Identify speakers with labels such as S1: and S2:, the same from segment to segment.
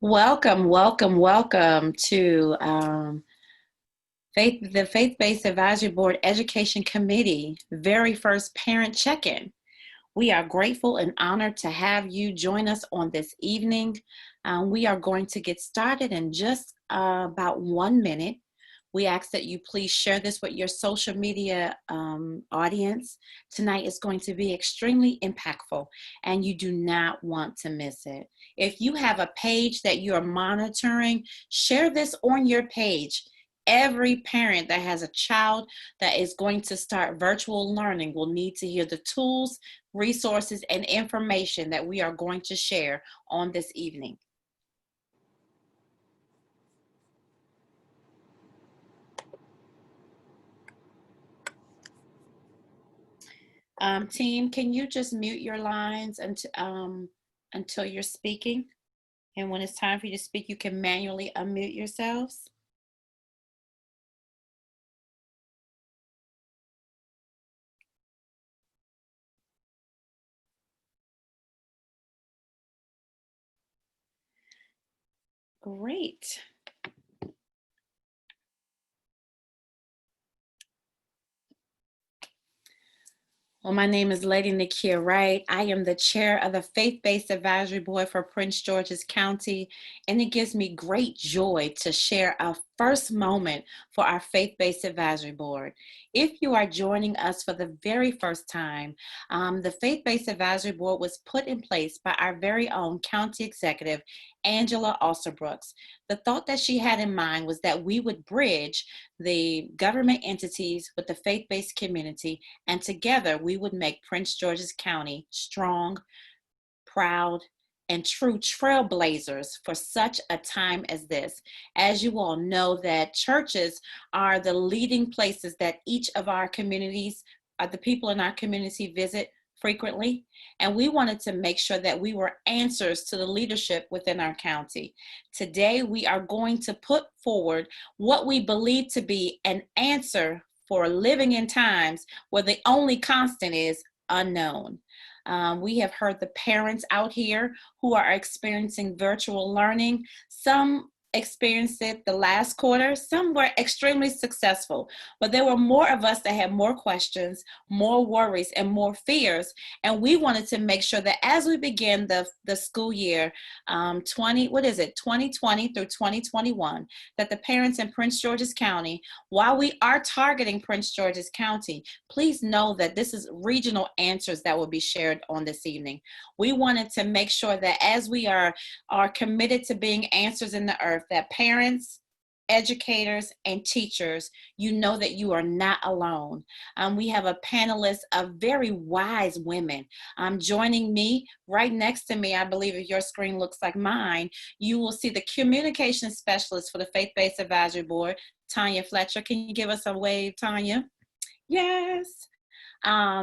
S1: Welcome, welcome, welcome to the Faith-Based Advisory Board Education Committee, very first parent check-in. We are grateful and honored to have you join us on this evening. We are going to get started in just about 1 minute. We ask that you please share this with your social media audience. Tonight is going to be extremely impactful, and you do not want to miss it. If you have a page that you are monitoring, share this on your page. Every parent that has a child that is going to start virtual learning will need to hear the tools, resources, and information that we are going to share on this evening. Team, can you just mute your lines until you're speaking? And when it's time for you to speak, you can manually unmute yourselves. Great. Well, my name is Lady Nakia Wright. I am the chair of the Faith-Based Advisory Board for Prince George's County, and it gives me great joy to share our first moment for our Faith-Based Advisory Board. If you are joining us for the very first time, the Faith-Based Advisory Board was put in place by our very own county executive, Angela Alsterbrooks. The thought that she had in mind was that we would bridge the government entities with the faith-based community, and together we would make Prince George's County strong, proud, and true trailblazers for such a time as this. As you all know, that churches are the leading places that each of our communities, the people in our community visit frequently, and we wanted to make sure that we were answers to the leadership within our county. Today, we are going to put forward what we believe to be an answer for living in times where the only constant is unknown. We have heard the parents out here who are experiencing virtual learning. Some experienced it the last quarter. Some were extremely successful, but there were more of us that had more questions, more worries, and more fears. And we wanted to make sure that as we begin the school year, 2020 through 2021, that the parents in Prince George's County, while we are targeting Prince George's County, please know that this is regional answers that will be shared on this evening. We wanted to make sure that as we are committed to being answers in the earth, that parents, educators, and teachers, you know that you are not alone. We have a panelist of very wise women. Joining me, right next to me, I believe if your screen looks like mine, you will see the communication specialist for the Faith-Based Advisory Board, Tanya Fletcher. Can you give us a wave, Tanya? Yes.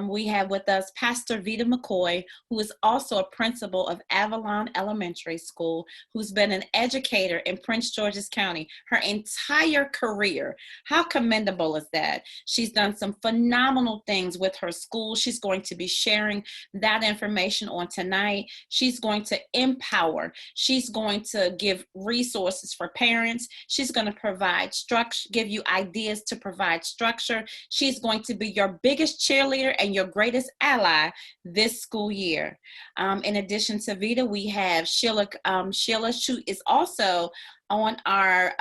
S1: We have with us Pastor Vita McCoy, who is also a principal of Avalon Elementary School, who's been an educator in Prince George's County her entire career. How commendable is that? She's done some phenomenal things with her school. She's going to be sharing that information on tonight. She's going to empower. She's going to give resources for parents. She's going to provide structure, give you ideas to provide structure. She's going to be your biggest cheerleader and your greatest ally this school year. In addition to Vita, we have Sheila. Sheila is also on our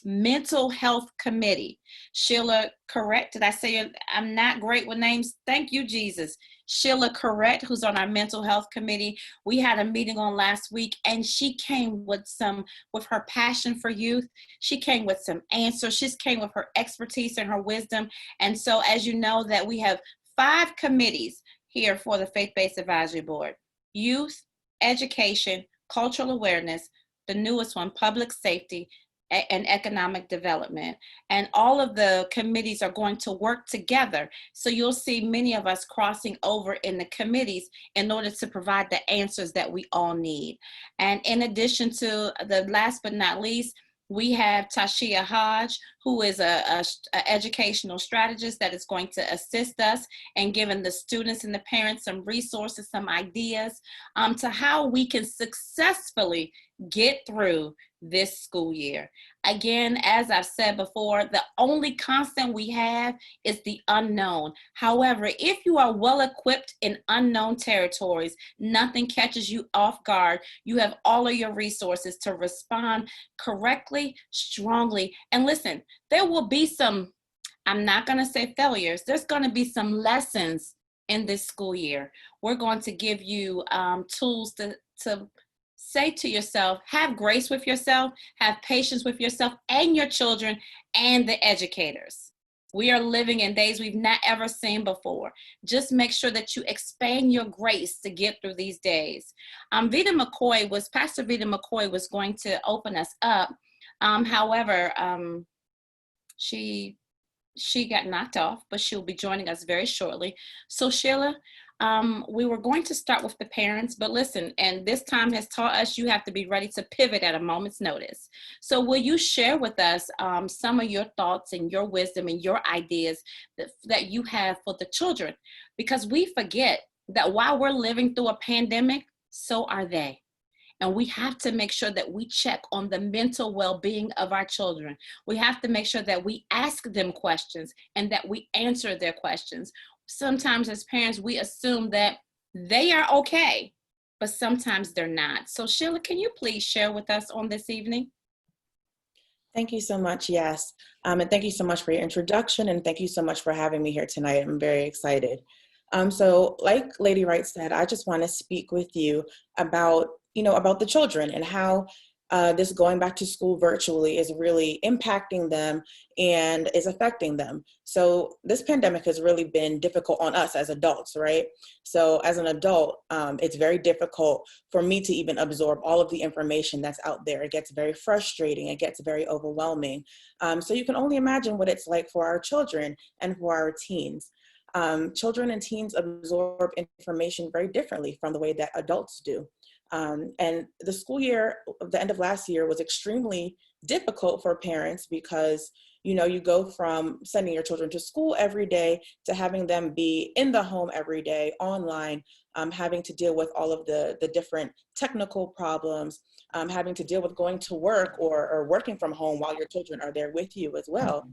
S1: mental health committee. Sheila, correct? Did I say it? I'm not great with names. Thank you, Jesus. Sheila Correct, who's on our mental health committee. We had a meeting on last week, and she came with her passion for youth. She came with some answers. She came with her expertise and her wisdom. And so, as you know, that we have 5 committees here for the Faith-Based Advisory Board: youth, education, cultural awareness, the newest one, public safety, and economic development. And all of the committees are going to work together. So you'll see many of us crossing over in the committees in order to provide the answers that we all need. And in addition to the last but not least, We have Tashia Hodge, who is a educational strategist that is going to assist us and giving the students and the parents some resources, some ideas to how we can successfully get through this school year. Again, as I've said before, the only constant we have is the unknown. However, if you are well equipped in unknown territories, nothing catches you off guard. You have all of your resources to respond correctly, strongly. And listen, there will be some, I'm not going to say failures, there's going to be some lessons in this school year. We're going to give you tools to say to yourself, have grace with yourself, have patience with yourself and your children and the educators. We are living in days we've not ever seen before. Just make sure that you expand your grace to get through these days. Pastor Vita McCoy was going to open us up. However, she got knocked off, but she'll be joining us very shortly. So Sheila, we were going to start with the parents, but listen, and this time has taught us you have to be ready to pivot at a moment's notice. So will you share with us some of your thoughts and your wisdom and your ideas that you have for the children? Because we forget that while we're living through a pandemic, so are they. And we have to make sure that we check on the mental well-being of our children. We have to make sure that we ask them questions and that we answer their questions. Sometimes as parents, we assume that they are okay, but sometimes they're not. So Sheila, can you please share with us on this evening?
S2: Thank you so much, yes. And thank you so much for your introduction, and thank you so much for having me here tonight. I'm very excited. So like Lady Wright said, I just want to speak with you about, about the children and how this going back to school virtually is really impacting them and is affecting them. So this pandemic has really been difficult on us as adults, right? So as an adult, it's very difficult for me to even absorb all of the information that's out there. It gets very frustrating. It gets very overwhelming. So you can only imagine what it's like for our children and for our teens. Children and teens absorb information very differently from the way that adults do. And the school year, the end of last year, was extremely difficult for parents because, you go from sending your children to school every day to having them be in the home every day, online, having to deal with all of the different technical problems, having to deal with going to work or working from home while your children are there with you as well.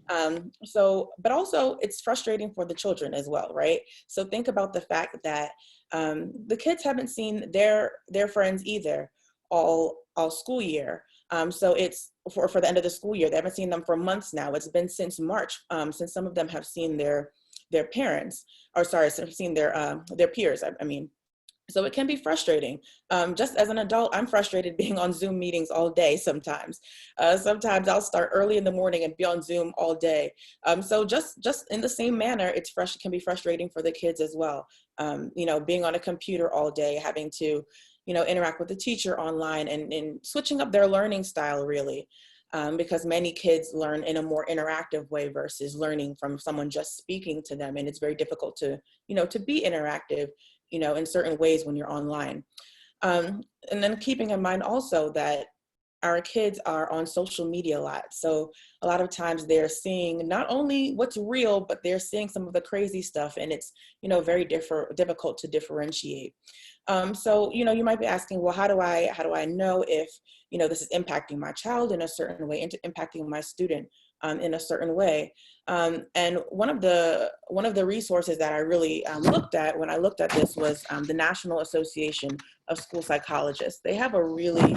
S2: But also it's frustrating for the children as well, right? So think about the fact that the kids haven't seen their friends either all school year. So it's for the end of the school year. They haven't seen them for months now. It's been since March, since some of them have seen their parents, or sorry, seen their peers, I mean. So it can be frustrating. Just as an adult, I'm frustrated being on Zoom meetings all day sometimes. Sometimes I'll start early in the morning and be on Zoom all day. So just in the same manner, can be frustrating for the kids as well. Being on a computer all day, having to, interact with the teacher online and switching up their learning style really. Because many kids learn in a more interactive way versus learning from someone just speaking to them. And it's very difficult to be interactive, in certain ways when you're online. And then keeping in mind also that our kids are on social media a lot. So a lot of times they're seeing not only what's real, but they're seeing some of the crazy stuff, and it's, very difficult to differentiate. So, you might be asking, well, how do I know if, this is impacting my child in a certain way, impacting my student in a certain way? And one of the resources that I really looked at when I looked at this was the National Association of School Psychologists. They have a really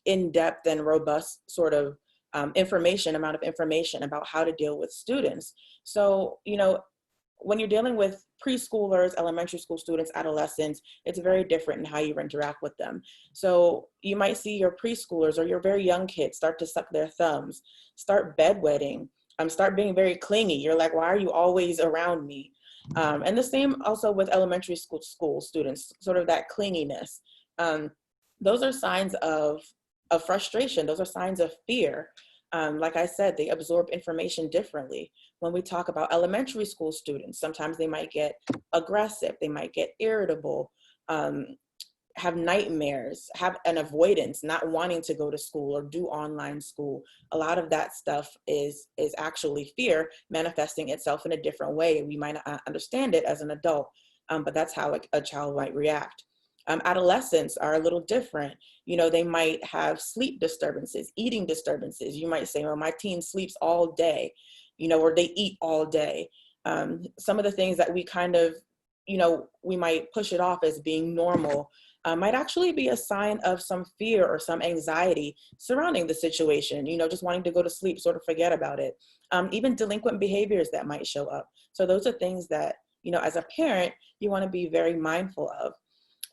S2: in-depth and robust sort of amount of information about how to deal with students. So, when you're dealing with preschoolers, elementary school students, adolescents, it's very different in how you interact with them. So you might see your preschoolers or your very young kids start to suck their thumbs, start bedwetting, start being very clingy. You're like, why are you always around me? And the same also with elementary school students, sort of that clinginess. Those are signs of frustration. Those are signs of fear. Like I said, they absorb information differently. When we talk about elementary school students, sometimes they might get aggressive, they might get irritable. have nightmares, have an avoidance, not wanting to go to school or do online school. A lot of that stuff is actually fear manifesting itself in a different way. We might not understand it as an adult, but that's how a child might react. Adolescents are a little different. You know, they might have sleep disturbances, eating disturbances. You might say, well, my teen sleeps all day, you know, or they eat all day. Some of the things that we kind of, you know, we might push it off as being normal might actually be a sign of some fear or some anxiety surrounding the situation, you know, just wanting to go to sleep, sort of forget about it. Even delinquent behaviors that might show up. So those are things that, you know, as a parent, you want to be very mindful of.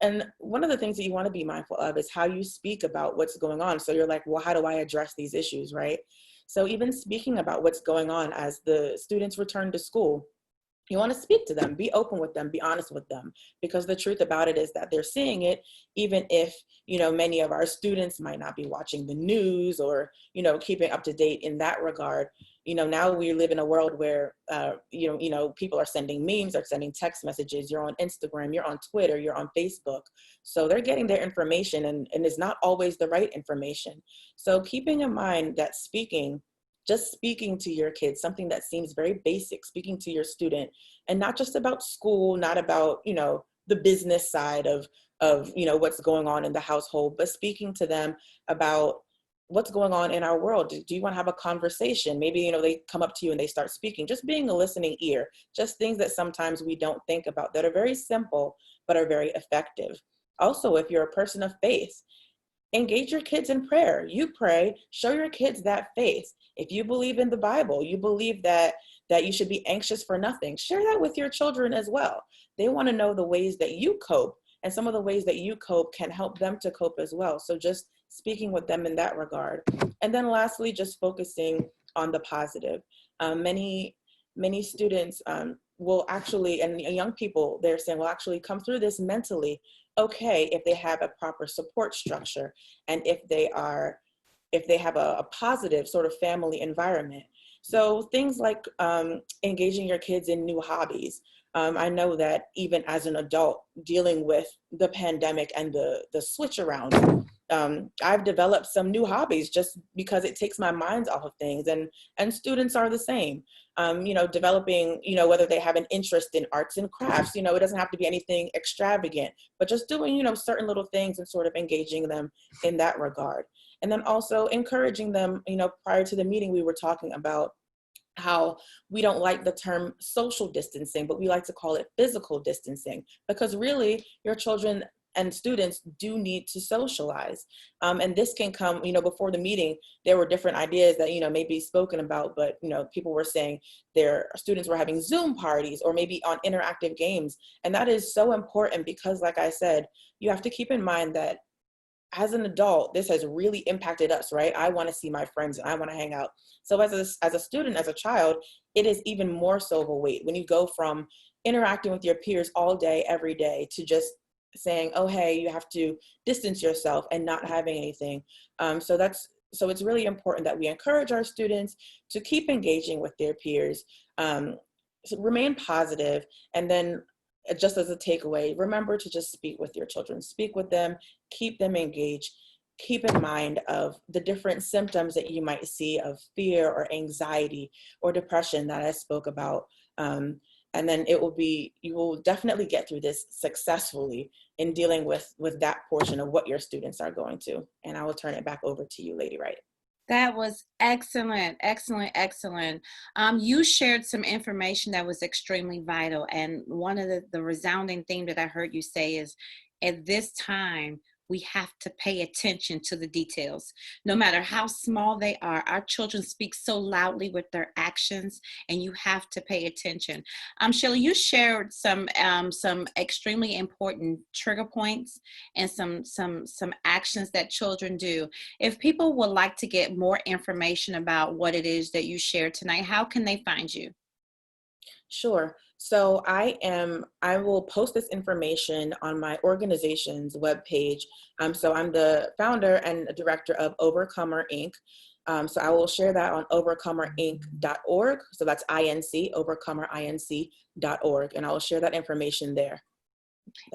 S2: And one of the things that you want to be mindful of is how you speak about what's going on. So you're like, well, how do I address these issues, right? So even speaking about what's going on as the students return to school, you want to speak to them, be open with them, be honest with them, because the truth about it is that they're seeing it, even if, you know, many of our students might not be watching the news or, you know, keeping up to date in that regard. You know, now we live in a world where, you know, people are sending memes, are sending text messages, you're on Instagram, you're on Twitter, you're on Facebook. So they're getting their information and it's not always the right information. So keeping in mind that just speaking to your kids, something that seems very basic, speaking to your student, and not just about school, not about, you know, the business side of, you know, what's going on in the household, but speaking to them about what's going on in our world. Do you want to have a conversation? Maybe, you know, they come up to you and they start speaking, just being a listening ear, just things that sometimes we don't think about that are very simple, but are very effective. Also, if you're a person of faith, engage your kids in prayer. You pray, show your kids that faith. If you believe in the Bible, you believe that you should be anxious for nothing, share that with your children as well. They want to know the ways that you cope, and some of the ways that you cope can help them to cope as well. So just speaking with them in that regard. And then lastly, just focusing on the positive. Many students will actually, and young people, they're saying, will actually come through this mentally okay if they have a proper support structure, and if they have a positive sort of family environment. So things like engaging your kids in new hobbies. I know that even as an adult dealing with the pandemic and the switch around, I've developed some new hobbies just because it takes my mind off of things, and students are the same. You know, developing, you know, whether they have an interest in arts and crafts, you know, it doesn't have to be anything extravagant, but just doing, you know, certain little things and sort of engaging them in that regard. And then also encouraging them, you know, prior to the meeting, we were talking about how we don't like the term social distancing, but we like to call it physical distancing, because really your children and students do need to socialize. And this can come, you know, before the meeting, there were different ideas that, you know, may be spoken about, but, you know, people were saying their students were having Zoom parties or maybe on interactive games. And that is so important because, like I said, you have to keep in mind that as an adult, this has really impacted us, right? I want to see my friends and I want to hang out. So as a student, as a child, it is even more so of a weight when you go from interacting with your peers all day, every day, to just saying, oh, hey, you have to distance yourself and not having anything. So it's really important that we encourage our students to keep engaging with their peers, to remain positive, and then just as a takeaway, remember to just speak with your children, speak with them, keep them engaged, keep in mind of the different symptoms that you might see of fear or anxiety or depression that I spoke about. And then you will definitely get through this successfully in dealing with that portion of what your students are going to. And I will turn it back over to you, Lady Wright.
S1: That was excellent, excellent, excellent. You shared some information that was extremely vital. And one of the resounding theme that I heard you say is, at this time, we have to pay attention to the details. No matter how small they are, our children speak so loudly with their actions, and you have to pay attention. Shirley, you shared some extremely important trigger points and some actions that children do. If people would like to get more information about what it is that you shared tonight, how can they find you?
S2: Sure. So I will post this information on my organization's webpage. So I'm the founder and director of Overcomer Inc. So I will share that on overcomerinc.org. So that's INC, overcomerinc.org. And I will share that information there.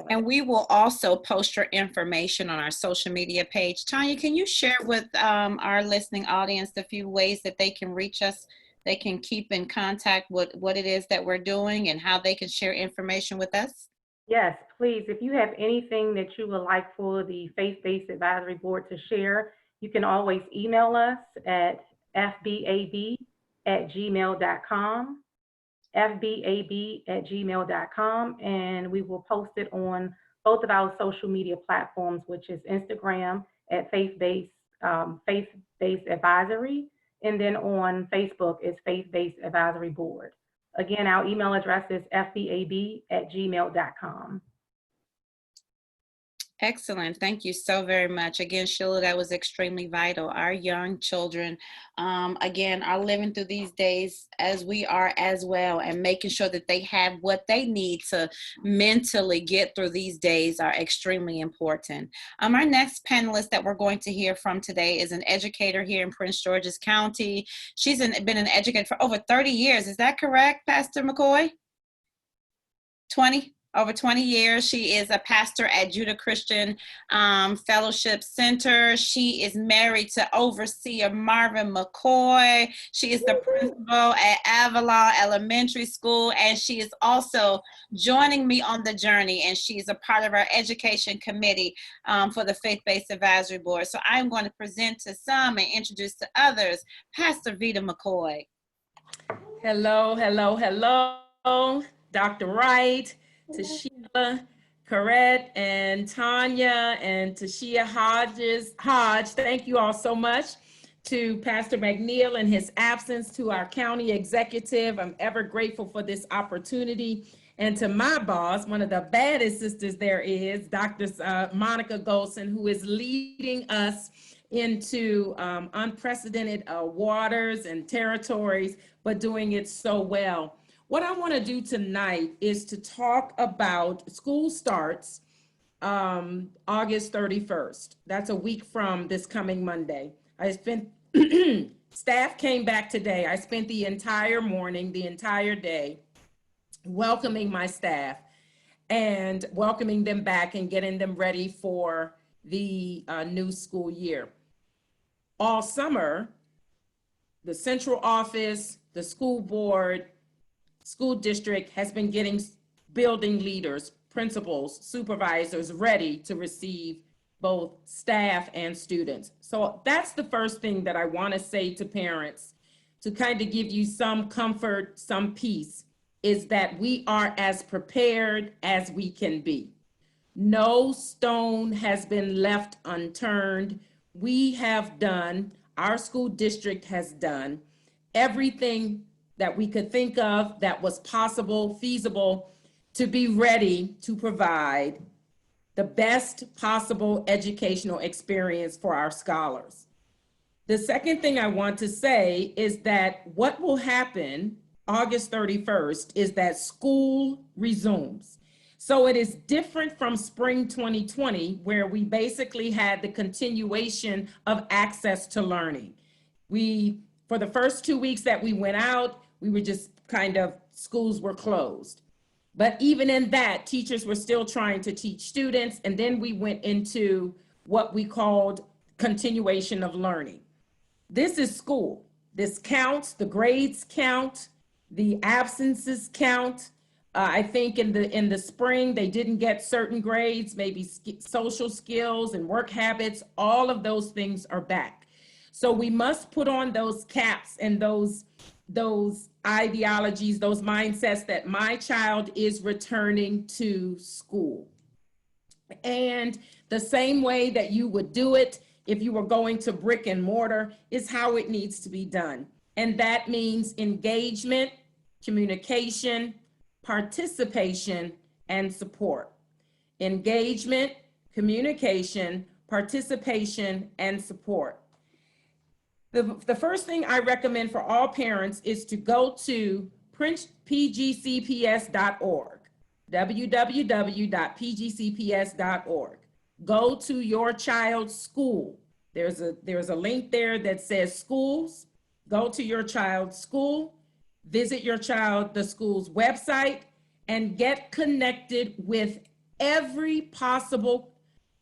S1: And we will also post your information on our social media page. Tanya, can you share with our listening audience a few ways that they can reach us? They can keep in contact with what it is that we're doing and how they can share information with us?
S3: Yes, please. If you have anything that you would like for the Faith-Based Advisory Board to share, you can always email us at fbab@gmail.com, fbab@gmail.com, and we will post it on both of our social media platforms, which is Instagram at Faith-Based Advisory, and then on Facebook is Faith-Based Advisory Board. Again, our email address is fbab@gmail.com.
S1: Excellent. Thank you so very much. Again, Sheila, that was extremely vital. Our young children, again, are living through these days as we are as well, and making sure that they have what they need to mentally get through these days are extremely important. Our next panelist that we're going to hear from today is an educator here in Prince George's County. She's been an educator for over 30 years. Is that correct, Pastor McCoy? 20? Over 20 years. She is a pastor at Judah Christian Fellowship Center. She is married to Overseer Marvin McCoy. She is the principal at Avalon Elementary School, and she is also joining me on the journey, and she's a part of our education committee for the Faith-Based Advisory Board. So I'm going to present to some and introduce to others, Pastor Vita McCoy.
S4: Hello, hello, hello, Dr. Wright, Tashia, Corette, and Tanya, and Tashia Hodge. Thank you all so much. To Pastor McNeil in his absence, to our county executive, I'm ever grateful for this opportunity. And to my boss, one of the baddest sisters there is, Dr. Monica Golson, who is leading us into unprecedented waters and territories, but doing it so well. What I want to do tonight is to talk about school starts August 31st. That's a week from this coming Monday. Staff came back today. I spent the entire morning, the entire day, welcoming my staff and welcoming them back and getting them ready for the new school year. All summer, the central office, the school board, school district has been getting building leaders, principals, supervisors ready to receive both staff and students. So that's the first thing that I want to say to parents to kind of give you some comfort, some peace, is that we are as prepared as we can be. No stone has been left unturned. We have done, our school district has done everything that we could think of that was possible, feasible, to be ready to provide the best possible educational experience for our scholars. The second thing I want to say is that what will happen August 31st is that school resumes. So it is different from spring 2020, where we basically had the continuation of access to learning. For the first 2 weeks that we went out, we were just schools were closed. But even in that, teachers were still trying to teach students. And then we went into what we called continuation of learning. This is school. This counts, the grades count, the absences count. I think in the spring, they didn't get certain grades, maybe social skills and work habits, all of those things are back. So we must put on those caps and those ideologies, those mindsets that my child is returning to school. And the same way that you would do it if you were going to brick and mortar is how it needs to be done. And that means engagement, communication, participation, and support. Engagement, communication, participation, and support. The first thing I recommend for all parents is to go to pgcps.org, www.pgcps.org. Go to your child's school. There's a link there that says schools. Go to your child's school, visit the school's website, and get connected with every possible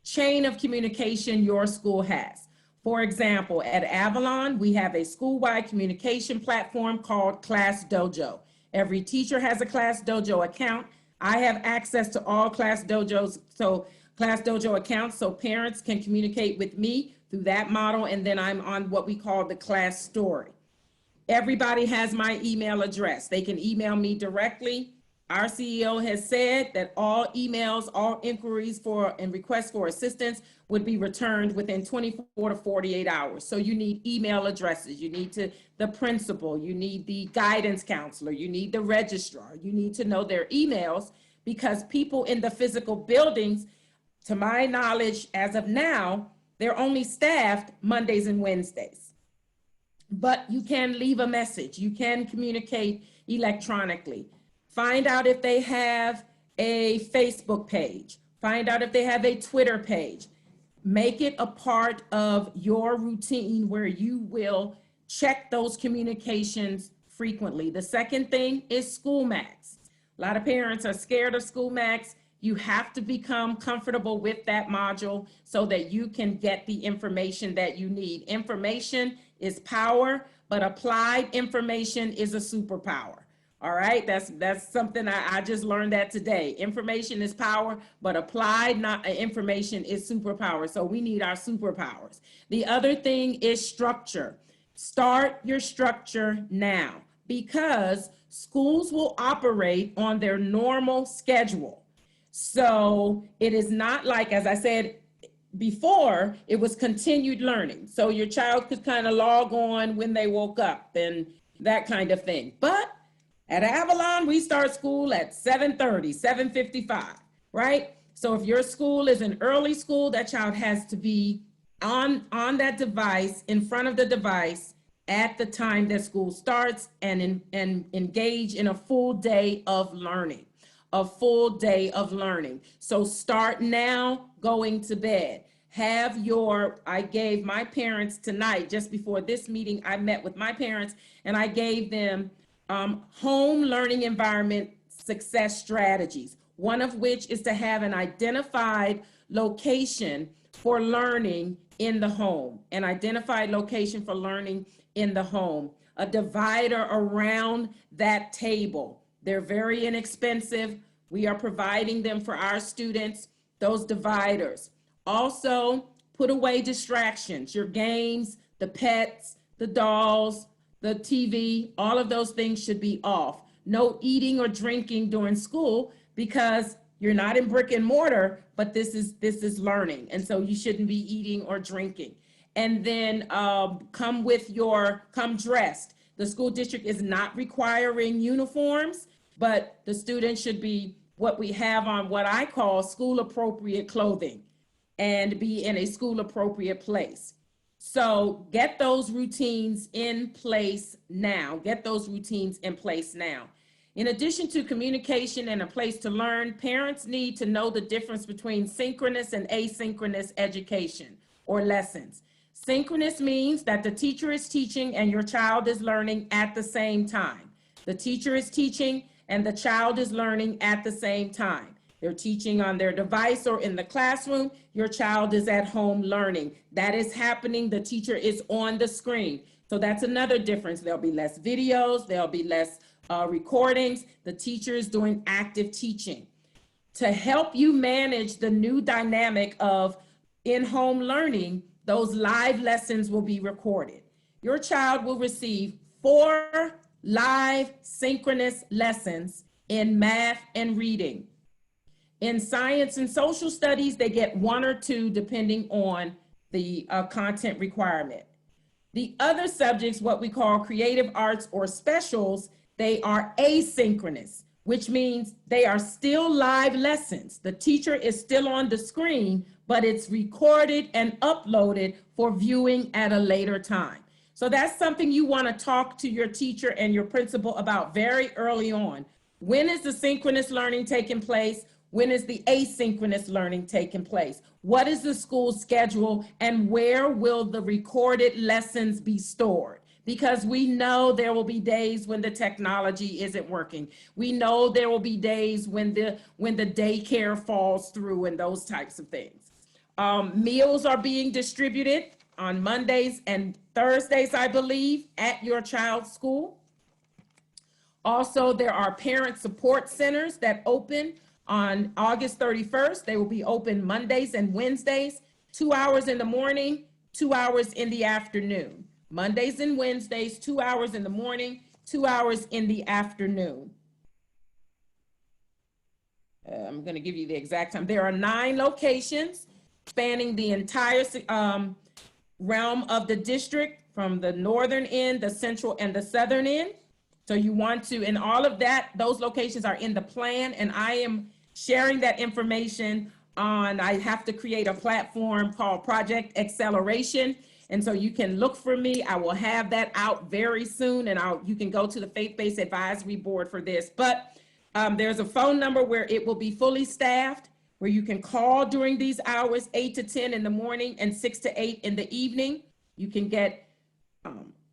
S4: chain of communication your school has. For example, at Avalon, we have a school-wide communication platform called Class Dojo. Every teacher has a Class Dojo account. I have access to all Class Dojo accounts, so parents can communicate with me through that model, and then I'm on what we call the class story. Everybody has my email address. They can email me directly. Our CEO has said that all emails, all inquiries and requests for assistance would be returned within 24 to 48 hours. So you need email addresses. You need the principal, you need the guidance counselor, you need the registrar. You need to know their emails, because people in the physical buildings, to my knowledge, as of now, they're only staffed Mondays and Wednesdays. But you can leave a message. You can communicate electronically. Find out if they have a Facebook page. Find out if they have a Twitter page. Make it a part of your routine where you will check those communications frequently. The second thing is School Max. A lot of parents are scared of School Max. You have to become comfortable with that module so that you can get the information that you need. Information is power, but applied information is a superpower. All right, that's something I just learned that today. Information is power, but applied information is superpower. So we need our superpowers. The other thing is structure. Start your structure now, because schools will operate on their normal schedule. So it is not like, as I said before, it was continued learning. So your child could kind of log on when they woke up and that kind of thing. But at Avalon, we start school at 7:30, 7:55, right? So if your school is an early school, that child has to be on that device, in front of the device at the time that school starts, and engage in a full day of learning, So start now, going to bed. I gave my parents tonight, just before this meeting, I met with my parents and I gave them home learning environment success strategies, one of which is to have an identified location for learning in the home, a divider around that table. They're very inexpensive. We are providing them for our students, those dividers. Also, put away distractions, your games, the pets, the dolls, the TV, all of those things should be off. No eating or drinking during school, because you're not in brick and mortar, but this is learning. And so you shouldn't be eating or drinking. And then come dressed. The school district is not requiring uniforms, but the students should be what we have on what I call school appropriate clothing and be in a school appropriate place. So get those routines in place now. In addition to communication and a place to learn, parents need to know the difference between synchronous and asynchronous education or lessons. Synchronous means that the teacher is teaching and your child is learning at the same time. The teacher is teaching and the child is learning at the same time. They're teaching on their device or in the classroom. Your child is at home learning. That is happening. The teacher is on the screen. So that's another difference. There'll be less videos. There'll be less recordings. The teacher is doing active teaching. To help you manage the new dynamic of in-home learning, those live lessons will be recorded. Your child will receive 4 live synchronous lessons in math and reading. In science and social studies, they get 1 or 2 depending on the content requirement. The other subjects, what we call creative arts or specials, they are asynchronous, which means they are still live lessons. The teacher is still on the screen, but it's recorded and uploaded for viewing at a later time. So that's something you want to talk to your teacher and your principal about very early on. When is the synchronous learning taking place? When is the asynchronous learning taking place? What is the school schedule and where will the recorded lessons be stored? because we know there will be days when the technology isn't working. We know there will be days when the daycare falls through and those types of things. Meals are being distributed on Mondays and Thursdays, I believe, at your child's school. Also, there are parent support centers that open on August 31st. They will be open Mondays and Wednesdays, 2 hours in the morning, 2 hours in the afternoon. Mondays and Wednesdays, 2 hours in the morning, 2 hours in the afternoon. I'm going to give you the exact time. There are 9 locations spanning the entire realm of the district, from the northern end, the central, and the southern end. So you want to, and all of that, those locations are in the plan, and I am sharing that information on, I have to create a platform called Project Acceleration. And so you can look for me. I will have that out very soon, and you can go to the Faith-Based Advisory Board for this. But there's a phone number where it will be fully staffed, where you can call during these hours, 8 to 10 in the morning and 6 to 8 in the evening. You can get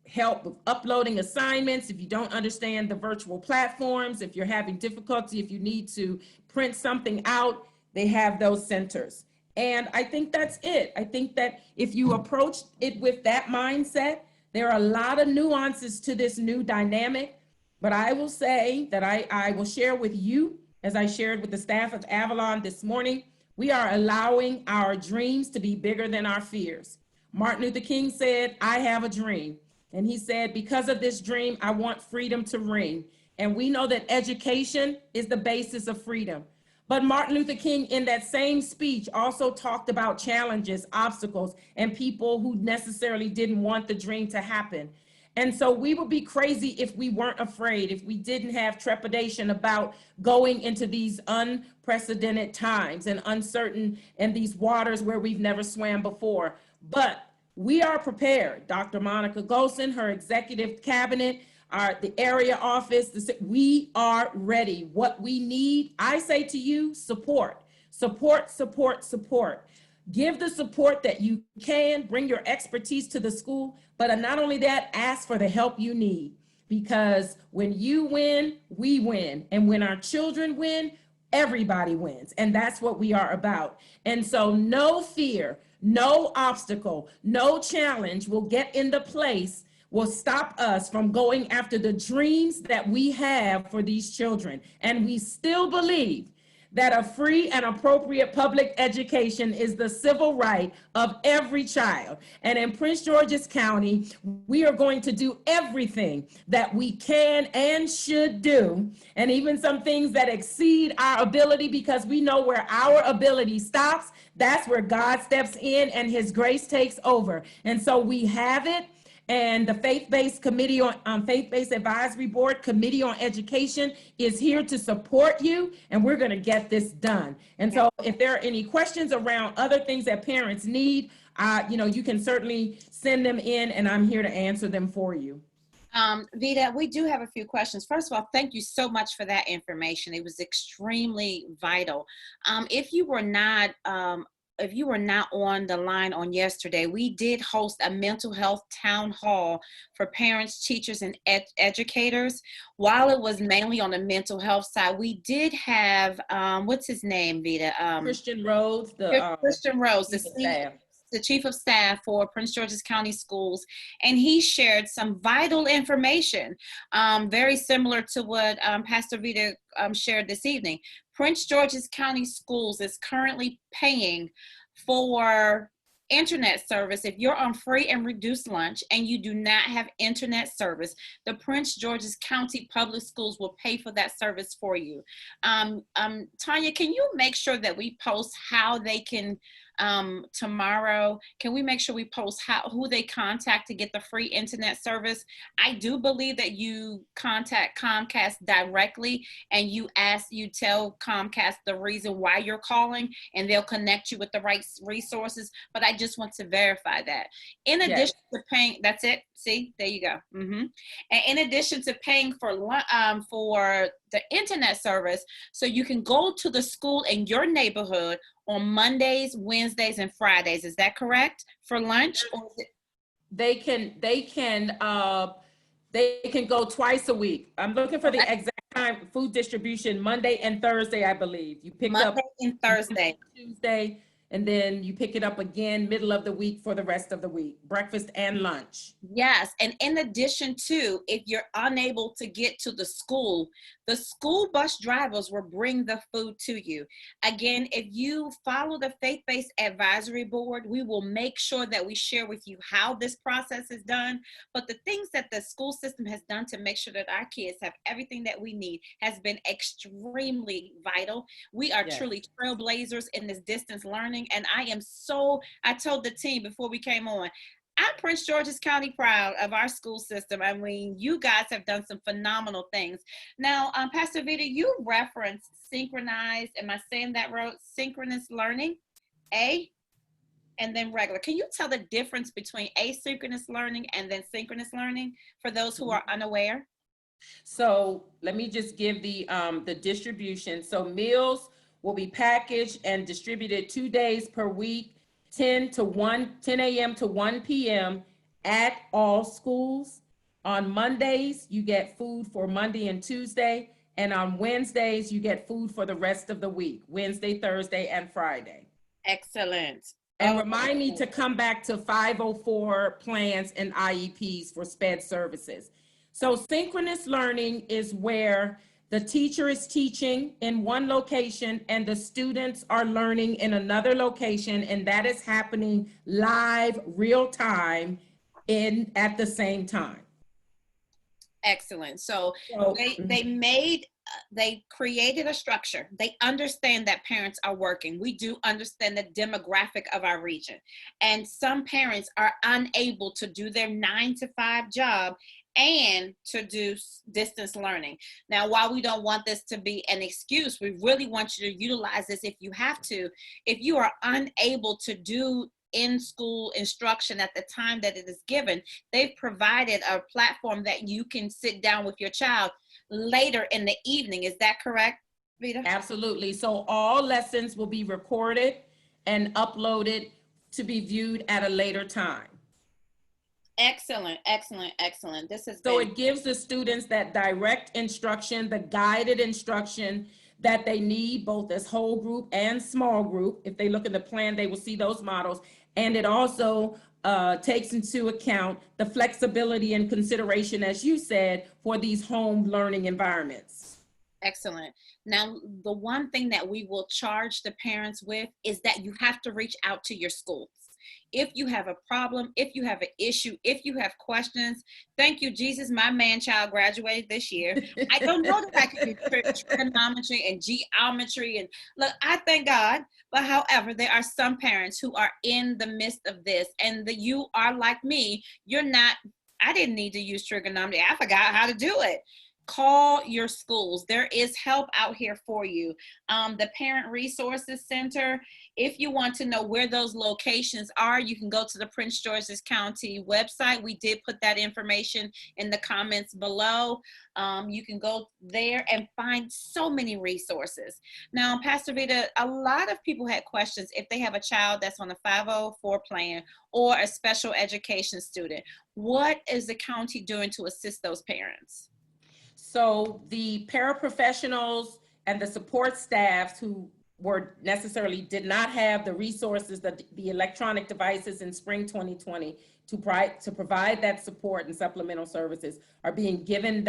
S4: help with uploading assignments if you don't understand the virtual platforms, if you're having difficulty, if you need to print something out, they have those centers. And I think that's it. I think that if you approach it with that mindset, there are a lot of nuances to this new dynamic, but I will say that I will share with you, as I shared with the staff of Avalon this morning, we are allowing our dreams to be bigger than our fears. Martin Luther King said, "I have a dream." And he said, because of this dream, I want freedom to ring. And we know that education is the basis of freedom. But Martin Luther King, in that same speech, also talked about challenges, obstacles, and people who necessarily didn't want the dream to happen. And so we would be crazy if we weren't afraid, if we didn't have trepidation about going into these unprecedented times and uncertain and these waters where we've never swam before. But we are prepared. Dr. Monica Golson, her executive cabinet, the area office, we are ready. What we need, I say to you, support, support, support, support. Give the support that you can, bring your expertise to the school, but not only that, ask for the help you need. Because when you win, we win. And when our children win, everybody wins. And that's what we are about. And so no fear, no obstacle, no challenge will get in the place, will stop us from going after the dreams that we have for these children. And we still believe that a free and appropriate public education is the civil right of every child. And in Prince George's County, we are going to do everything that we can and should do, and even some things that exceed our ability, because we know where our ability stops, that's where God steps in and his grace takes over. And so we have it. And the Faith-Based Committee on Faith-Based Advisory Board Committee on Education is here to support you, and we're going to get this done. And so if there are any questions around other things that parents need, you can certainly send them in, and I'm here to answer them for you.
S1: Vida, we do have a few questions. First of all, thank you so much for that information. It was extremely vital. If you were not on the line on yesterday, we did host a mental health town hall for parents, teachers, and educators. While it was mainly on the mental health side, we did have, what's his name, Vida?
S4: Christian Rhodes,
S1: Christian Rhodes, the chief of staff for Prince George's County Schools, and he shared some vital information, very similar to what Pastor Vida shared this evening. Prince George's County Schools is currently paying for internet service. If you're on free and reduced lunch and you do not have internet service, the Prince George's County Public Schools will pay for that service for you. Tanya, can you make sure that we post how they can, tomorrow, can we make sure we post who they contact to get the free internet service? I do believe that you contact Comcast directly and you tell Comcast the reason why you're calling, and they'll connect you with the right resources. But I just want to verify that. In addition to paying, that's it. See, there you go. And in addition to paying for the internet service, so you can go to the school in your neighborhood on Mondays, Wednesdays, and Fridays. Is that correct? For lunch? Or is it?
S4: they can go twice a week. I'm looking for the exact time, food distribution, Monday and Thursday, I believe. You pick up
S1: Monday and Thursday.
S4: Tuesday, and then you pick it up again middle of the week for the rest of the week, breakfast and lunch.
S1: Yes, and in addition to, if you're unable to get to the school bus drivers will bring the food to you. Again, if you follow the Faith-Based Advisory Board, we will make sure that we share with you how this process is done. But the things that the school system has done to make sure that our kids have everything that we need has been extremely vital. We are truly trailblazers in this distance learning, and I told the team before we came on, I'm Prince George's County proud of our school system. I mean, you guys have done some phenomenal things. Now, Pastor Vita, you referenced synchronized, am I saying that right? Synchronous learning, and then regular. Can you tell the difference between asynchronous learning and then synchronous learning for those who are unaware?
S4: So let me just give the distribution. So meals will be packaged and distributed 2 days per week, 10 a.m. to 1 p.m. at all schools. On Mondays, you get food for Monday and Tuesday. And on Wednesdays, you get food for the rest of the week, Wednesday, Thursday, and Friday.
S1: Excellent.
S4: And remind me to come back to 504 plans and IEPs for SPED services. So synchronous learning is where the teacher is teaching in one location and the students are learning in another location, and that is happening live, real time, at the same time.
S1: Excellent. So they created a structure. They understand that parents are working. We do understand the demographic of our region. And some parents are unable to do their 9-to-5 job and to do distance learning. Now, while we don't want this to be an excuse, we really want you to utilize this if you have to. If you are unable to do in-school instruction at the time that it is given, they've provided a platform that you can sit down with your child later in the evening. Is that correct, Vita?
S4: Absolutely. So all lessons will be recorded and uploaded to be viewed at a later time.
S1: Excellent, excellent, excellent.
S4: So it gives the students that direct instruction, the guided instruction that they need, both as whole group and small group. If they look at the plan, they will see those models. And it also takes into account the flexibility and consideration, as you said, for these home learning environments.
S1: Excellent. Now, the one thing that we will charge the parents with is that you have to reach out to your schools. If you have a problem, if you have an issue, if you have questions, thank you, Jesus, my man-child graduated this year. I don't know that I can do trigonometry and geometry. And look, I thank God. But however, there are some parents who are in the midst of this, and you are like me. I didn't need to use trigonometry. I forgot how to do it. Call your schools. There is help out here for you. The Parent Resources Center, if you want to know where those locations are, you can go to the Prince George's County website. We did put that information in the comments below. You can go there and find so many resources. Now, Pastor Vita, a lot of people had questions if they have a child that's on a 504 plan or a special education student. What is the county doing to assist those parents?
S4: So the paraprofessionals and the support staffs who did not have the resources, the electronic devices in spring 2020 to provide that support and supplemental services are being given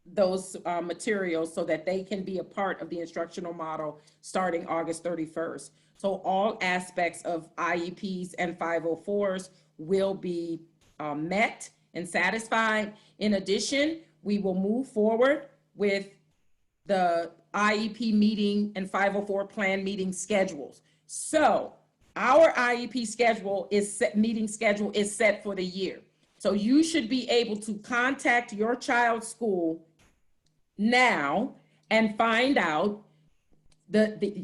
S4: those materials so that they can be a part of the instructional model starting August 31st. So all aspects of IEPs and 504s will be met and satisfied. In addition, we will move forward with the IEP meeting and 504 plan meeting schedules. So our IEP meeting schedule is set for the year. So you should be able to contact your child's school now and find out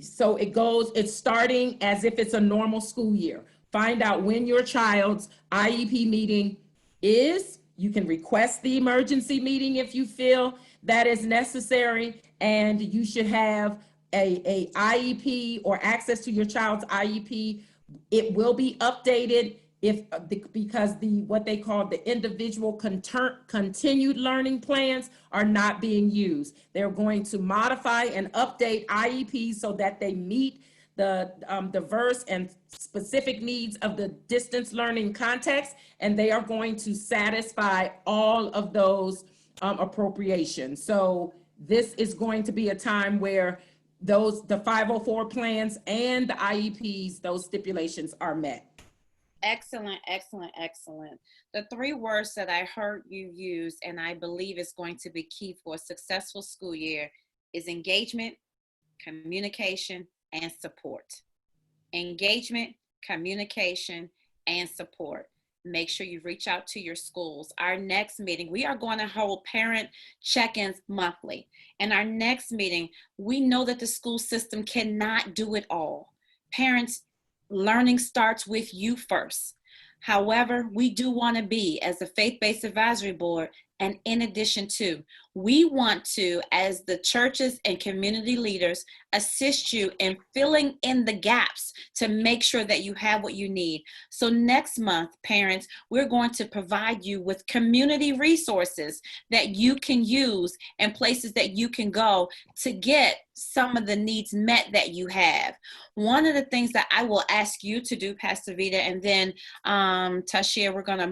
S4: so it's starting as if it's a normal school year. Find out when your child's IEP meeting is. You can request the emergency meeting if you feel that is necessary, and you should have a IEP or access to your child's IEP. It will be updated. because what they call the individual continued learning plans are not being used. They're going to modify and update IEPs so that they meet the diverse and specific needs of the distance learning context, and they are going to satisfy all of those appropriations. So this is going to be a time where the 504 plans and the IEPs, those stipulations are met.
S1: Excellent, excellent, excellent. The three words that I heard you use, and I believe is going to be key for a successful school year, is engagement, communication, and support. Engagement, communication, and support. Make sure you reach out to your schools. Our next meeting, we are going to hold parent check-ins monthly. And our next meeting, we know that the school system cannot do it all. Parents, learning starts with you first. However, we do want to be, as a faith-based advisory board, and in addition to, we want to, as the churches and community leaders, assist you in filling in the gaps to make sure that you have what you need. So next month, parents, we're going to provide you with community resources that you can use and places that you can go to get some of the needs met that you have. One of the things that I will ask you to do, Pastor Vita, and then Tashia, we're going to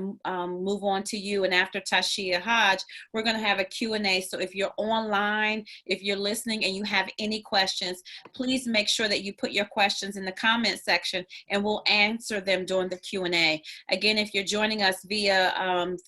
S1: move on to you. And after Tashia Hodge, we're going to have a Q&A. So if you're online, if you're listening and you have any questions, please make sure that you put your questions in the comment section and we'll answer them during the Q&A. Again, if you're joining us via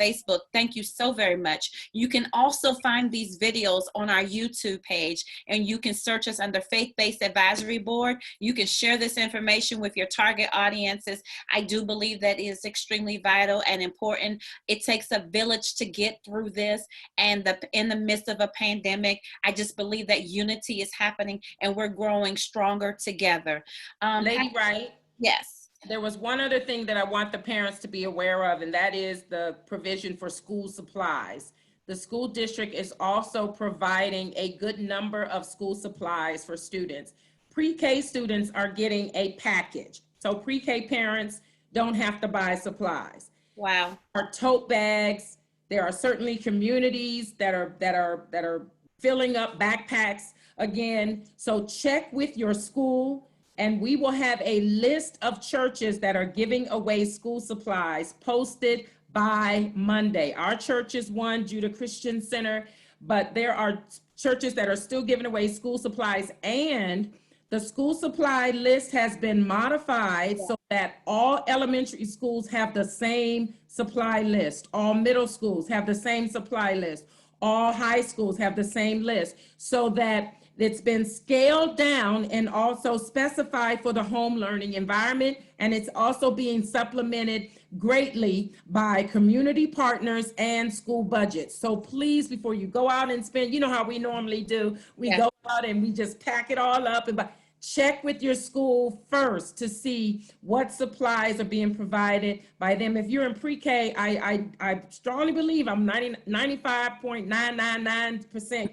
S1: Facebook, thank you so very much. You can also find these videos on our YouTube page, and you can search us under Faith-Based Advisory Board. You can share this information with your target audiences. I do believe that is extremely vital and important. It takes a village to get through this, and in the midst of a pandemic, I just believe that unity is happening and we're growing stronger together.
S4: Lady Wright?
S1: Yes.
S4: There was one other thing that I want the parents to be aware of, and that is the provision for school supplies. The school district is also providing a good number of school supplies for students. Pre-K students are getting a package. So pre-K parents don't have to buy supplies.
S1: Wow.
S4: Our tote bags, there are certainly communities that are filling up backpacks again. So check with your school, and we will have a list of churches that are giving away school supplies posted by Monday. Our church is one, Judah Christian Center, but there are churches that are still giving away school supplies, and the school supply list has been modified so that all elementary schools have the same supply list. All middle schools have the same supply list. All high schools have the same list, so that it's been scaled down and also specified for the home learning environment. And it's also being supplemented greatly by community partners and school budgets. So please, before you go out and spend, you know how we normally do, we go out and we just pack it all up, and check with your school first to see what supplies are being provided by them. If you're in pre-K, I strongly believe, I'm 95.999%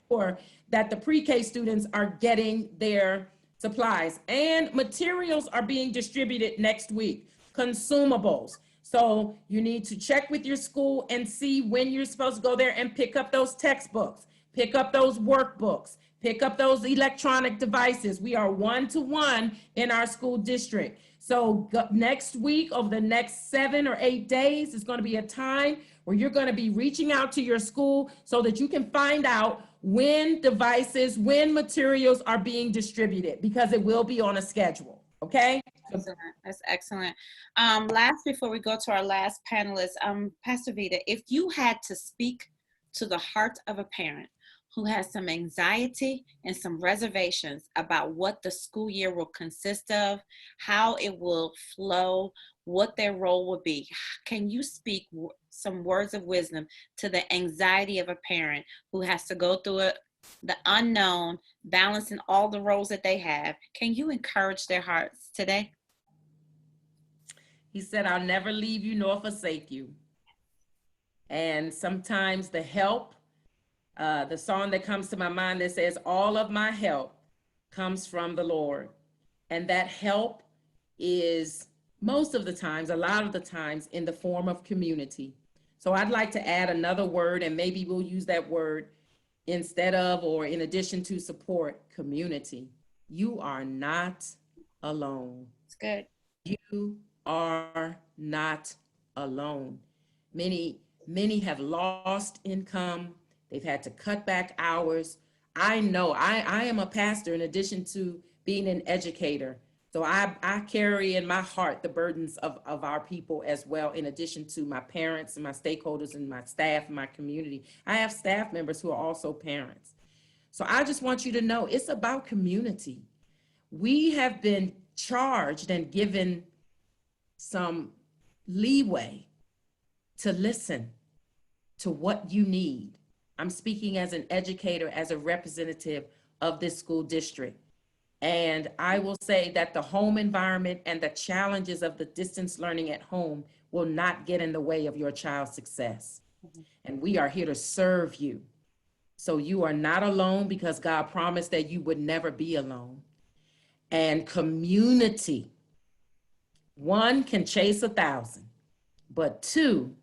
S4: sure that the pre-K students are getting their supplies, and materials are being distributed next week, consumables. So you need to check with your school and see when you're supposed to go there and pick up those textbooks, pick up those workbooks, pick up those electronic devices. We are 1-to-1 in our school district. So next week, over the next 7 or 8 days, is going to be a time where you're going to be reaching out to your school so that you can find out when devices, when materials are being distributed, because it will be on a schedule. Okay?
S1: Excellent. That's excellent. Last, before we go to our last panelist, Pastor Vita, if you had to speak to the heart of a parent who has some anxiety and some reservations about what the school year will consist of, how it will flow, what their role will be, can you speak some words of wisdom to the anxiety of a parent who has to go through the unknown, balancing all the roles that they have? Can you encourage their hearts today?
S4: He said, I'll never leave you nor forsake you. And sometimes the help, the song that comes to my mind that says, all of my help comes from the Lord. And that help is most of the times, a lot of the times, in the form of community. So I'd like to add another word, and maybe we'll use that word instead of or in addition to support: community. You are not alone.
S1: It's good.
S4: You are not alone. Many have lost income. They've had to cut back hours. I know I am a pastor in addition to being an educator. So I carry in my heart the burdens of our people as well, in addition to my parents and my stakeholders and my staff and my community. I have staff members who are also parents. So I just want you to know it's about community. We have been charged and given some leeway to listen to what you need. I'm speaking as an educator, as a representative of this school district. And I will say that the home environment and the challenges of the distance learning at home will not get in the way of your child's success. And we are here to serve you. So you are not alone, because God promised that you would never be alone. And community, one can chase 1,000, but two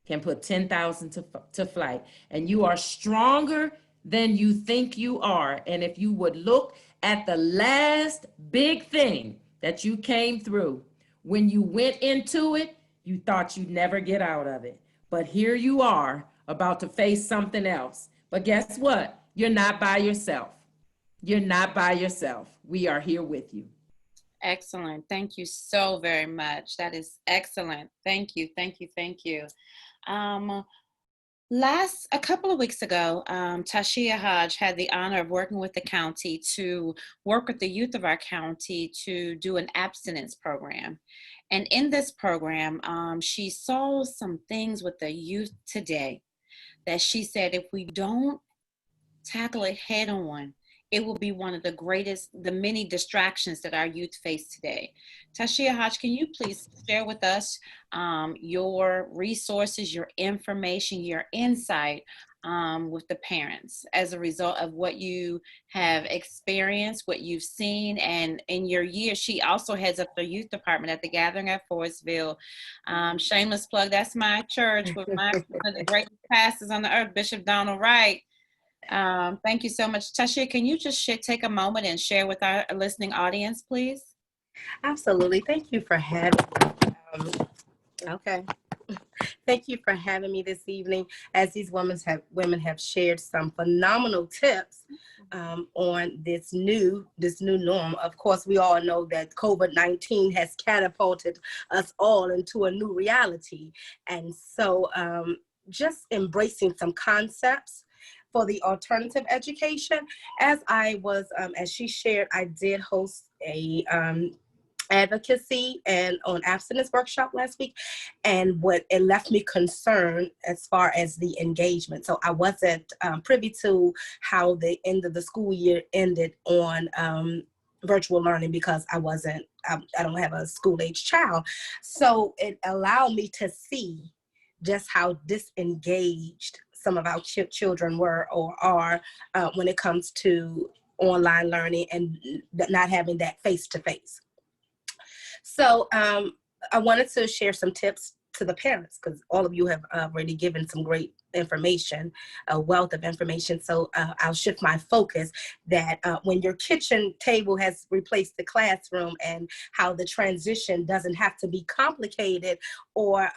S4: can put 10,000 to flight. And you are stronger than you think you are. And if you would look at the last big thing that you came through, when you went into it, you thought you'd never get out of it. But here you are about to face something else. But guess what? You're not by yourself. You're not by yourself. We are here with you.
S1: Excellent. Thank you so very much. That is excellent. Thank you. Thank you. Thank you. A couple of weeks ago, Tashia Hodge had the honor of working with the county to work with the youth of our county to do an abstinence program. And in this program, she saw some things with the youth today that she said, if we don't tackle it head on, it will be one of the many distractions that our youth face today. Tashia Hodge, can you please share with us your resources, your information, your insight with the parents as a result of what you have experienced, what you've seen, and in your years? She also heads up the youth department at the Gathering at Forestville. Shameless plug, that's my church with one of the greatest pastors on the earth, Bishop Donald Wright. Thank you so much. Tashia, can you just take a moment and share with our listening audience, please?
S5: Absolutely. Thank you for having me. Thank you for having me this evening, as these women have shared some phenomenal tips on this new norm. Of course, we all know that COVID-19 has catapulted us all into a new reality. And so just embracing some concepts for the alternative education. As she shared, I did host a advocacy and on abstinence workshop last week, and what it left me concerned as far as the engagement. So I wasn't privy to how the end of the school year ended on virtual learning, because I don't have a school age child. So it allowed me to see just how disengaged some of our children were or are when it comes to online learning and not having that face-to-face. So I wanted to share some tips to the parents, because all of you have already given some great information, a wealth of information. So I'll shift my focus that when your kitchen table has replaced the classroom, and how the transition doesn't have to be complicated, or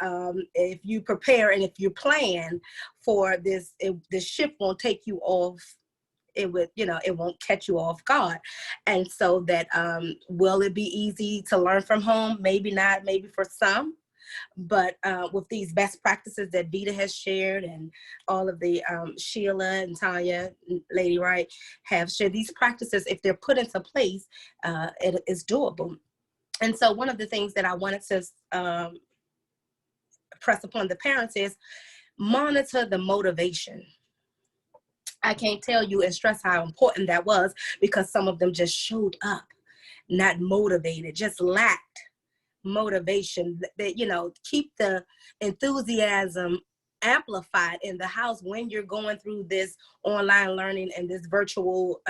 S5: if you prepare and if you plan for this, the shift won't take you off. It won't catch you off guard. And so that, will it be easy to learn from home? Maybe not, maybe for some. But with these best practices that Vita has shared, and all of the Sheila and Tanya, Lady Wright have shared, these practices, if they're put into place, it is doable. And so one of the things that I wanted to press upon the parents is monitor the motivation. I can't tell you and stress how important that was, because some of them just showed up not motivated, just lacked motivation. That, keep the enthusiasm amplified in the house when you're going through this online learning and this virtual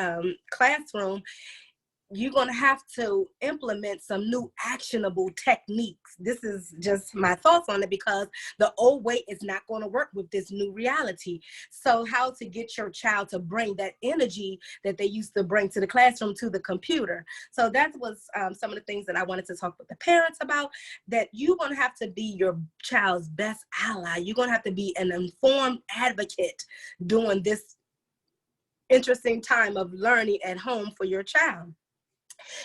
S5: classroom. you're going to have to implement some new actionable techniques. This is just my thoughts on it, because the old way is not going to work with this new reality. So how to get your child to bring that energy that they used to bring to the classroom to the computer. So that was some of the things that I wanted to talk with the parents about, that you're going to have to be your child's best ally. You're going to have to be an informed advocate during this interesting time of learning at home for your child.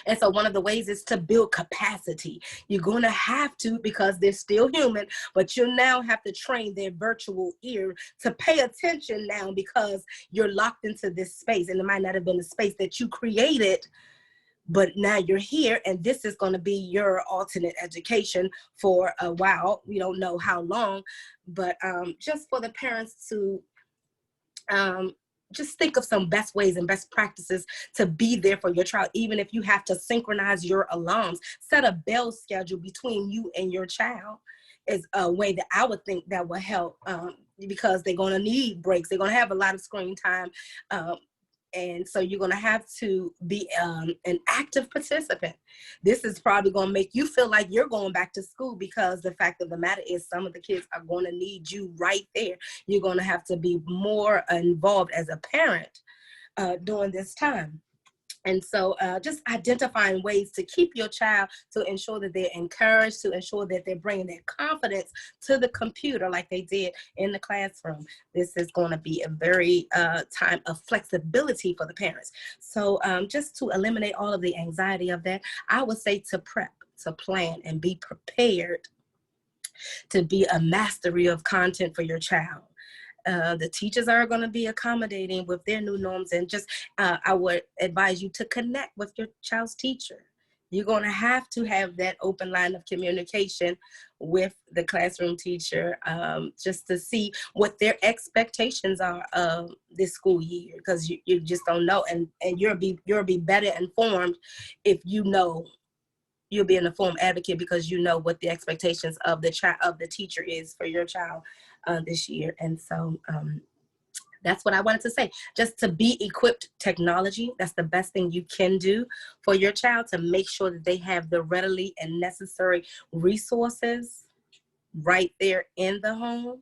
S5: And so one of the ways is to build capacity. You're going to have to, because they're still human, but you now have to train their virtual ear to pay attention now, because you're locked into this space, and it might not have been a space that you created, but now you're here, and this is going to be your alternate education for a while. We don't know how long, but just for the parents to just think of some best ways and best practices to be there for your child. Even if you have to synchronize your alarms, set a bell schedule between you and your child is a way that I would think that will help, because they're going to need breaks. They're going to have a lot of screen time. And so you're going to have to be an active participant. This is probably going to make you feel like you're going back to school, because the fact of the matter is some of the kids are going to need you right there. You're going to have to be more involved as a parent during this time. And so just identifying ways to keep your child, to ensure that they're encouraged, to ensure that they're bringing their confidence to the computer like they did in the classroom. This is going to be a very time of flexibility for the parents. So just to eliminate all of the anxiety of that, I would say to prep, to plan, and be prepared to be a mastery of content for your child. The teachers are going to be accommodating with their new norms, and just I would advise you to connect with your child's teacher. You're going to have that open line of communication with the classroom teacher, just to see what their expectations are of this school year, because you just don't know, and you'll be better informed if you know. You'll be an informed advocate because you know what the expectations of the teacher is for your child this year. And so that's what I wanted to say. Just to be equipped technology, that's the best thing you can do for your child, to make sure that they have the readily and necessary resources right there in the home.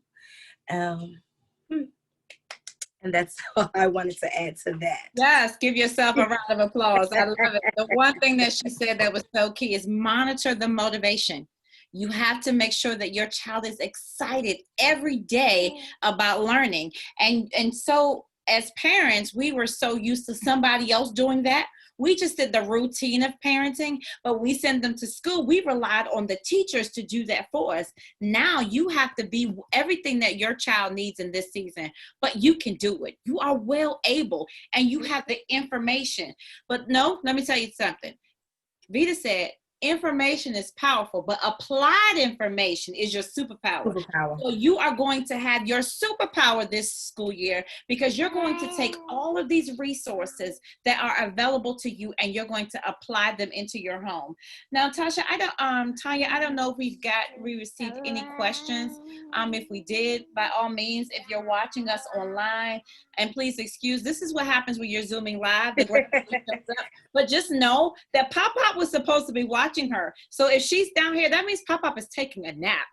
S5: And that's all I wanted to add to that.
S1: Yes, give yourself a round of applause. I love it. The one thing that she said that was so key is monitor the motivation. You have to make sure that your child is excited every day about learning. And so as parents, we were so used to somebody else doing that. We just did the routine of parenting, but we send them to school. We relied on the teachers to do that for us. Now you have to be everything that your child needs in this season, but you can do it. You are well able, and you have the information. But no, let me tell you something. Vita said, information is powerful, but applied information is your superpower. So you are going to have your superpower this school year, because you're going to take all of these resources that are available to you, and you're going to apply them into your home. Now, Tanya, I don't know if we received any questions. If we did, by all means, if you're watching us online, and please excuse, this is what happens when you're Zooming live. But just know that Pop-Pop was supposed to be watching her. So if she's down here, that means Pop-Pop is taking a nap.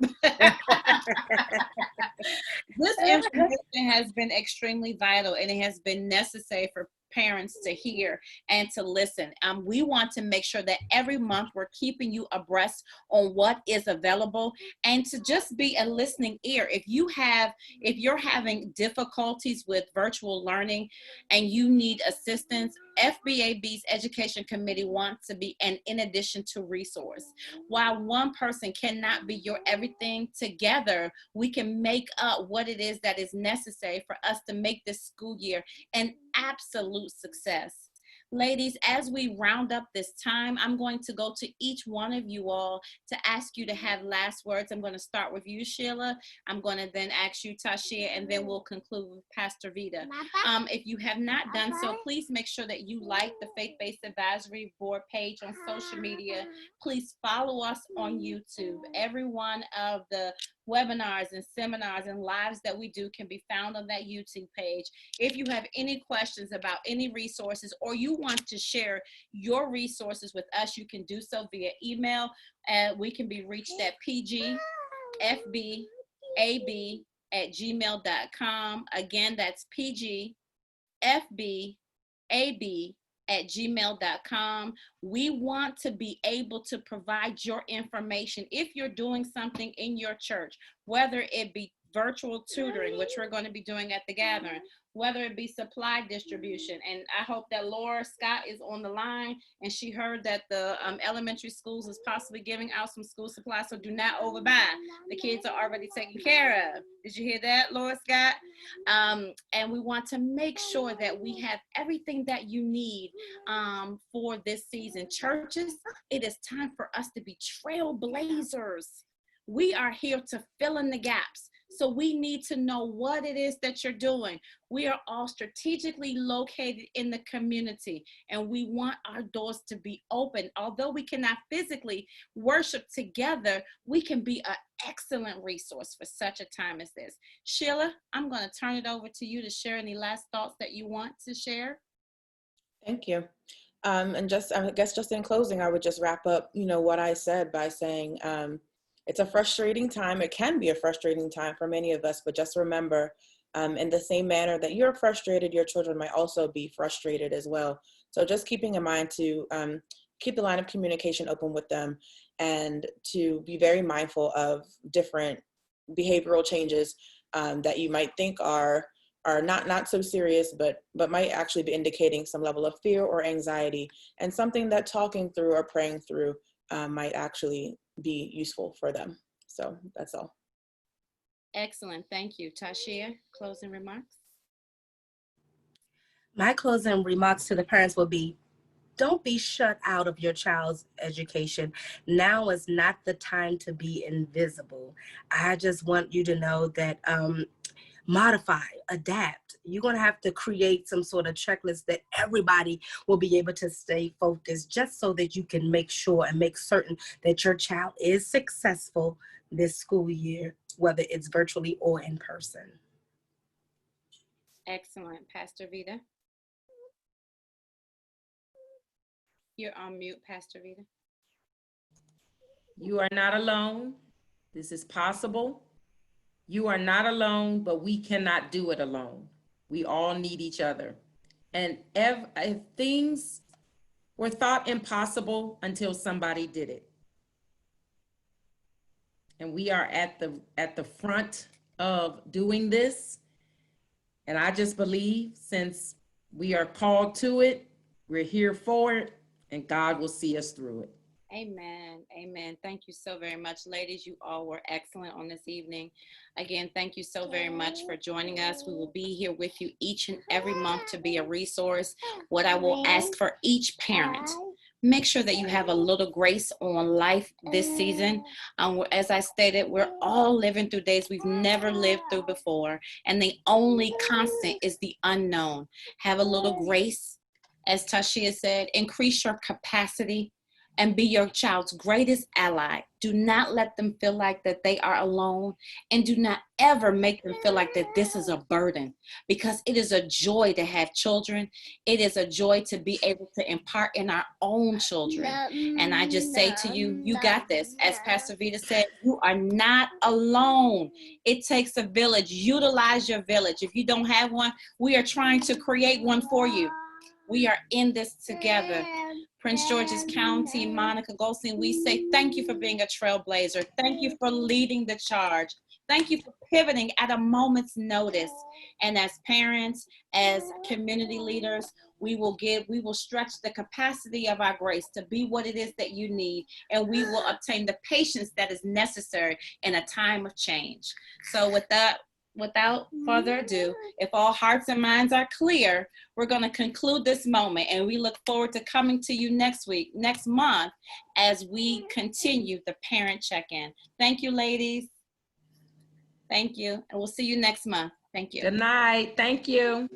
S1: This information has been extremely vital, and it has been necessary for parents to hear and to listen. We want to make sure that every month we're keeping you abreast on what is available, and to just be a listening ear. If you're having difficulties with virtual learning and you need assistance, FBAB's Education Committee wants to be an in addition to resource. While one person cannot be your everything, together we can make up what it is that is necessary for us to make this school year an absolute success. Ladies, as we round up this time, I'm going to go to each one of you all to ask you to have last words. I'm going to start with you, Sheila. I'm going to then ask you, Tashia, and then we'll conclude with Pastor Vita. If you have not done so, please make sure that you like the Faith-Based Advisory Board page on social media. Please follow us on YouTube. Every one of the webinars and seminars and lives that we do can be found on that YouTube page. If you have any questions about any resources, or you want to share your resources with us, you can do so via email. We can be reached at pgfbab@gmail.com. Again, that's pgfbab@gmail.com. We want to be able to provide your information if you're doing something in your church, whether it be virtual tutoring, which we're going to be doing at the gathering, whether it be supply distribution. And I hope that Laura Scott is on the line, and she heard that the elementary schools is possibly giving out some school supplies, so do not overbuy. The kids are already taken care of. Did you hear that, Laura Scott? And we want to make sure that we have everything that you need for this season. Churches, it is time for us to be trailblazers. We are here to fill in the gaps. So we need to know what it is that you're doing. We are all strategically located in the community, and we want our doors to be open. Although we cannot physically worship together, we can be an excellent resource for such a time as this. Sheila, I'm going to turn it over to you to share any last thoughts that you want to share.
S2: Thank you. And just, I guess just in closing, I would just wrap up, what I said by saying, it's a frustrating time. It can be a frustrating time for many of us, but just remember, in the same manner that you're frustrated, your children might also be frustrated as well. So just keeping in mind to keep the line of communication open with them, and to be very mindful of different behavioral changes that you might think are not so serious, but might actually be indicating some level of fear or anxiety, and something that talking through or praying through might actually be useful for them. So that's all.
S1: Excellent. Thank you. Tashia, closing remarks?
S5: My closing remarks to the parents will be, don't be shut out of your child's education. Now is not the time to be invisible. I just want you to know that modify, adapt. You're going to have to create some sort of checklist that everybody will be able to stay focused, just so that you can make sure and make certain that your child is successful this school year, whether it's virtually or in person.
S1: Excellent. Pastor Vida? You're on mute, Pastor Vida.
S4: You are not alone. This is possible. You are not alone, but we cannot do it alone. We all need each other. And if things were thought impossible until somebody did it. And we are at the front of doing this. And I just believe, since we are called to it, we're here for it, and God will see us through it.
S1: Amen. Amen. Thank you so very much, ladies. You all were excellent on this evening. Again, thank you so very much for joining us. We will be here with you each and every month to be a resource. What I will ask for each parent, make sure that you have a little grace on life this season. As I stated, we're all living through days we've never lived through before, and the only constant is the unknown. Have a little grace. As Tashia said, increase your capacity and be your child's greatest ally. Do not let them feel like that they are alone, and do not ever make them feel like that this is a burden, because it is a joy to have children. It is a joy to be able to impart in our own children. And I just say to you, you got this. As Pastor Vida said, you are not alone. It takes a village. Utilize your village. If you don't have one, we are trying to create one for you. We are in this together. Prince George's County, Monica Goldstein, we say thank you for being a trailblazer. Thank you for leading the charge. Thank you for pivoting at a moment's notice. And as parents, as community leaders, we will stretch the capacity of our grace to be what it is that you need, and we will obtain the patience that is necessary in a time of change. So without further ado, if all hearts and minds are clear, we're going to conclude this moment, and we look forward to coming to you next month, as we continue the parent check-in. Thank you, ladies. Thank you. And we'll see you next month. Thank you.
S4: Good night. Thank you.